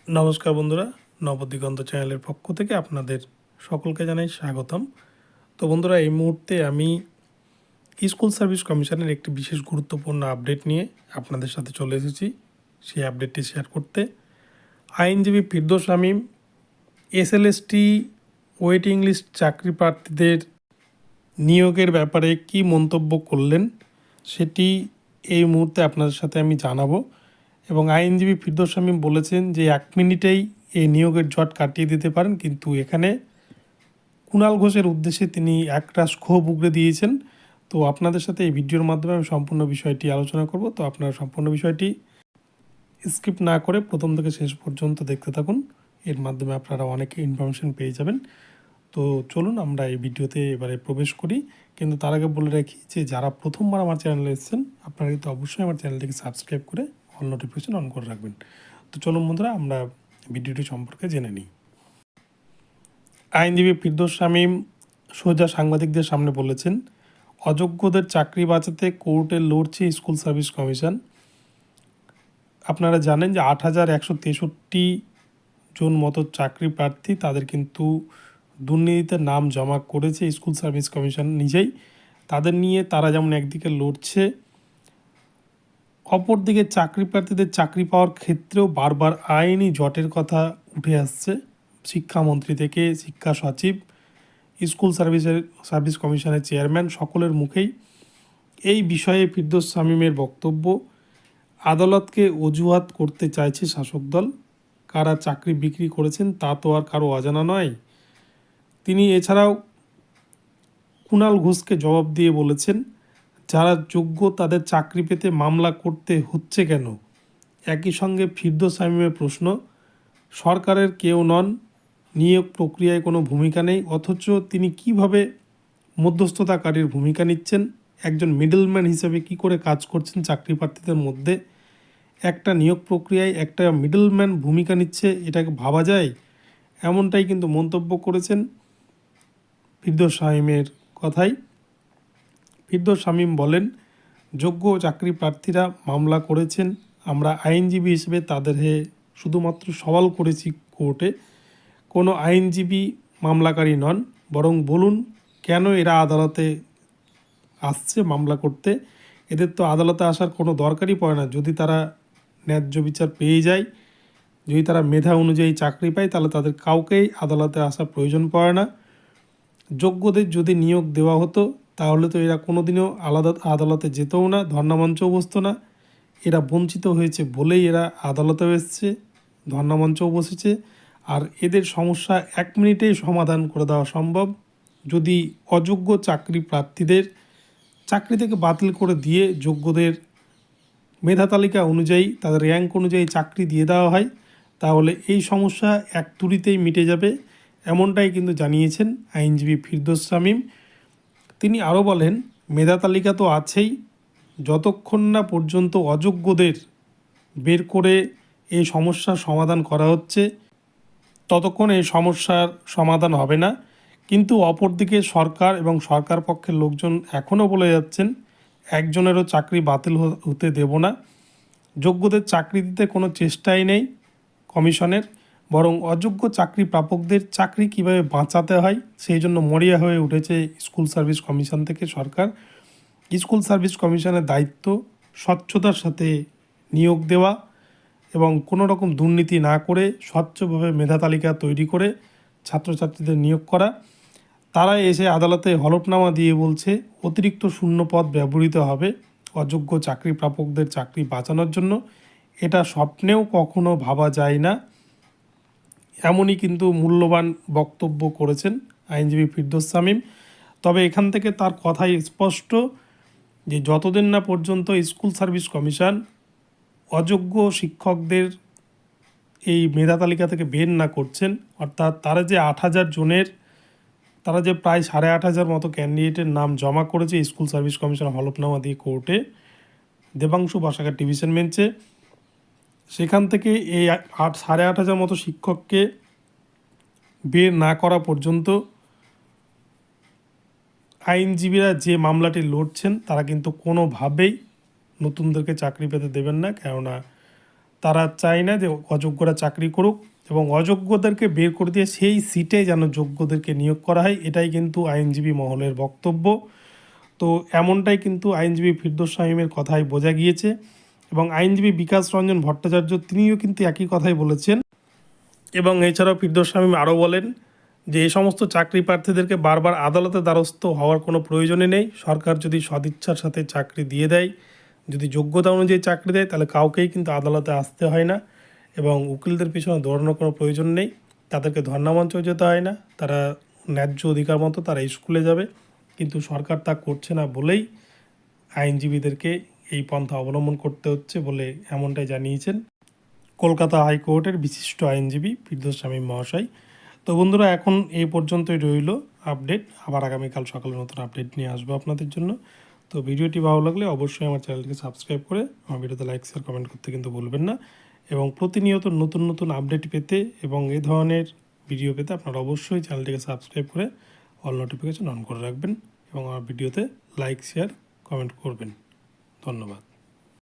নমস্কার বন্ধুরা, নবদিগন্ত চ্যানেলের পক্ষ থেকে আপনাদের সকলকে জানাই স্বাগতম। তো বন্ধুরা, এই মুহূর্তে আমি স্কুল সার্ভিস কমিশনের একটি বিশেষ গুরুত্বপূর্ণ আপডেট নিয়ে আপনাদের সাথে চলে এসেছি সেই আপডেটটি শেয়ার করতে। আইনজীবী Firdous Shamim SLST waiting list চাকরি প্রার্থীদের নিয়োগের ব্যাপারে কি মন্তব্য করলেন সেটি এই মুহূর্তে আপনাদের সাথে আমি জানাবো। এবং আইনজীবী ফিরদৌস শামীম বলেছেন যে 1 মিনিটেই এই নিয়োগের জট কাটিয়ে দিতে পারেন, কিন্তু এখানে কুণাল ঘোষের উদ্দেশ্যে তিনি একরাশ ক্ষোভ উগরে দিয়েছেন। তো আপনাদের সাথে এই ভিডিওর মাধ্যমে আমি সম্পূর্ণ বিষয়টি আলোচনা করব। তো আপনারা সম্পূর্ণ বিষয়টি স্কিপ না করে প্রথম থেকে শেষ পর্যন্ত দেখতে থাকুন, এর মাধ্যমে আপনারা অনেক ইনফরমেশন পেয়ে যাবেন। তো চলুন আমরা এই ভিডিওতে এবারে প্রবেশ করি। কিন্তু তার আগে বলে রাখি যে যারা প্রথমবার আমার চ্যানেলে এসেছেন আপনারা কিন্তু অবশ্যই আমার চ্যানেলটিকে সাবস্ক্রাইব করে অল নোটিফিকেশন অন করে রাখবেন। তো চলুন বন্ধুরা, আমরা ভিডিওটি সম্পর্কে জেনে নিই। আইনজীবী ফিরদৌস শামীম সোজা সাংবাদিকদের সামনে বলেছেন, অযোগ্যদের চাকরি বাঁচাতে কোর্টে লড়ছে স্কুল সার্ভিস কমিশন। আপনারা জানেন যে 8,163 জন মতো চাকরি প্রার্থী তাদের কিন্তু দুর্নীতিতে নাম জমা করেছে স্কুল সার্ভিস কমিশন নিজেই। তাদের নিয়ে তারা যেমন একদিকে লড়ছে, অপরদিকে চাকরি প্রার্থীদের চাকরি পাওয়ার ক্ষেত্রেও বারবার আইনি জটের কথা উঠে আসছে শিক্ষামন্ত্রী থেকে শিক্ষা সচিব, স্কুল সার্ভিস কমিশনের চেয়ারম্যান, সকলের মুখেই এই বিষয়ে ফিরদৌস শামীমের বক্তব্য, আদালতকে অজুহাত করতে চাইছে শাসক দল। কারা চাকরি বিক্রি করেছেন তা তো আর কারো অজানা নয়। তিনি এছাড়াও কুণাল ঘোষকে জবাব দিয়ে বলেছেন, যারা যোগ্য তাদের চাকরি পেতে মামলা করতে হচ্ছে কেন? একই সঙ্গে ফিরদৌস শামীমের প্রশ্ন, সরকারের কেউ নন, নিয়োগ প্রক্রিয়ায় কোনো ভূমিকা নেই, অথচ তিনি কিভাবে মধ্যস্থতাকারীর ভূমিকা নিচ্ছেন? একজন মিডলম্যান হিসেবে কি করে কাজ করছেন চাকরি প্রার্থীদের মধ্যে? একটা নিয়োগ প্রক্রিয়ায় একটা মিডলম্যান ভূমিকা নিচ্ছে, এটাকে ভাবা যায়? এমনটাই কিন্তু মন্তব্য করেছেন ফিরদৌস শামীমের কথাই। ফিরদৌস শামীম বলেন, যোগ্য চাকরি প্রার্থীরা মামলা করেছেন, আমরা আইনজীবী হিসেবে তাদের হয়ে শুধুমাত্র সওয়াল করেছি কোর্টে। কোনো আইনজীবী মামলাকারী নন, বরং বলুন কেন এরা আদালতে আসছে মামলা করতে? এদের তো আদালতে আসার কোনো দরকারই পড়ে না। যদি তারা ন্যায্য বিচার পেয়ে যায়, যদি তারা মেধা অনুযায়ী চাকরি পায়, তাহলে তাদের কাউকেই আদালতে আসার প্রয়োজন পড়ে না। যোগ্যদের যদি নিয়োগ দেওয়া হতো তাহলে তো এরা কোনোদিনও আদালতে যেতেও না, ধর্নামঞ্চও বসতো না। এরা বঞ্চিত হয়েছে বলেই এরা আদালতেও এসছে, ধর্নামঞ্চও বসেছে। আর এদের সমস্যা 1 মিনিটেই সমাধান করে দেওয়া সম্ভব যদি অযোগ্য চাকরি প্রার্থীদের চাকরি থেকে বাতিল করে দিয়ে যোগ্যদের মেধা তালিকা অনুযায়ী তাদের র্যাঙ্ক অনুযায়ী চাকরি দিয়ে দেওয়া হয়, তাহলে এই সমস্যা এক তুড়িতেই মিটে যাবে। এমনটাই কিন্তু জানিয়েছেন আইনজীবী ফিরদৌস শামীম। তিনি আরও বলেন, মেধা তালিকা তো আছেই, যতক্ষণ না পর্যন্ত অযোগ্যদের বের করে এই সমস্যার সমাধান করা হচ্ছে ততক্ষণ এই সমস্যার সমাধান হবে না। কিন্তু অপরদিকে সরকার এবং সরকার পক্ষের লোকজন এখনও বলে যাচ্ছেন, একজনেরও চাকরি বাতিল হতে দেব না। যোগ্যদের চাকরি দিতে কোনো চেষ্টাই নেই কমিশনের, বরং অযোগ্য চাকরি প্রাপকদের চাকরি কিভাবে বাঁচাতে হয় সেই জন্য মরিয়া হয়ে উঠেছে স্কুল সার্ভিস কমিশন থেকে সরকার। স্কুল সার্ভিস কমিশনের দায়িত্ব স্বচ্ছতার সাথে নিয়োগ দেওয়া এবং কোনো রকম দুর্নীতি না করে স্বচ্ছভাবে মেধা তালিকা তৈরি করে ছাত্রছাত্রীদের নিয়োগ করা। তারা এসে আদালতে হলফনামা দিয়ে বলছে অতিরিক্ত শূন্য পদ ব্যবহৃত হবে অযোগ্য চাকরি প্রাপকদের চাকরি বাঁচানোর জন্য। এটা স্বপ্নেও কখনো ভাবা যায় না। এমনই কিন্তু মূল্যবান বক্তব্য করেছেন আইনজীবী ফিরদৌস শামীম। তবে এখান থেকে তার কথাই স্পষ্ট যে যতদিন না পর্যন্ত স্কুল সার্ভিস কমিশন অযোগ্য শিক্ষকদের এই মেধা তালিকা থেকে বের না করছেন, অর্থাৎ তারা যে 8,000 জনের, তারা যে প্রায় 8,500 মতো ক্যান্ডিডেটের নাম জমা করেছে স্কুল সার্ভিস কমিশন হলফনামা দিয়ে কোর্টে দেবাংশু বাসাকার ডিভিশন বেঞ্চে, সেখান থেকে এই 8,500 মতো শিক্ষককে বের না করা পর্যন্ত আইনজীবীরা যে মামলাটি লড়ছেন তারা কিন্তু কোনোভাবেই নতুনদেরকে চাকরি পেতে দেবেন না। কেননা তারা চায় না যে অযোগ্যরা চাকরি করুক এবং অযোগ্যদেরকে বের করে দিয়ে সেই সিটে যেন যোগ্যদেরকে নিয়োগ করা হয়, এটাই কিন্তু আইনজীবী মহলের বক্তব্য। তো এমনটাই কিন্তু আইনজীবী ফিরদৌস শামীমের কথায় বোঝা গিয়েছে এবং আইনজীবী বিকাশ রঞ্জন ভট্টাচার্য তিনিও কিন্তু একই কথাই বলেছেন। এবং এছাড়াও ফিরদৌস শামীম আরও বলেন যে এই সমস্ত চাকরি প্রার্থীদেরকে বারবার আদালতের দ্বারস্থ হওয়ার কোনো প্রয়োজনই নেই। সরকার যদি সদিচ্ছার সাথে চাকরি দিয়ে দেয়, যদি যোগ্যতা অনুযায়ী চাকরি দেয়, তাহলে কাউকেই কিন্তু আদালতে আসতে হয় না এবং উকিলদের পিছনে দৌড়ানোর কোনো প্রয়োজন নেই। তাদেরকে ধর্নামঞ্চেও যেতে হয় না, তারা ন্যায্য অধিকার মতো তারা স্কুলে যাবে। কিন্তু সরকার তা করছে না বলেই আইনজীবীদেরকে এই পন্থা অবলম্বন করতে হচ্ছে বলে এমনটাই জানিয়েছেন কলকাতা হাইকোর্টের বিশিষ্ট আইনজীবী ফিরদৌস শামীম মহাশয়। তো বন্ধুরা, এখন এই পর্যন্তই রইল আপডেট। আবার আগামীকাল সকালে নতুন আপডেট নিয়ে আসবো আপনাদের জন্য। তো ভিডিওটি ভালো লাগলে অবশ্যই আমার চ্যানেলটিকে সাবস্ক্রাইব করে আমার ভিডিওতে লাইক শেয়ার কমেন্ট করতে কিন্তু ভুলবেন না। এবং প্রতিনিয়ত নতুন নতুন আপডেট পেতে এবং এই ধরনের ভিডিও পেতে আপনারা অবশ্যই চ্যানেলটিকে সাবস্ক্রাইব করে অল নোটিফিকেশন অন করে রাখবেন এবং আমার ভিডিওতে লাইক শেয়ার কমেন্ট করবেন। ধন্যবাদ।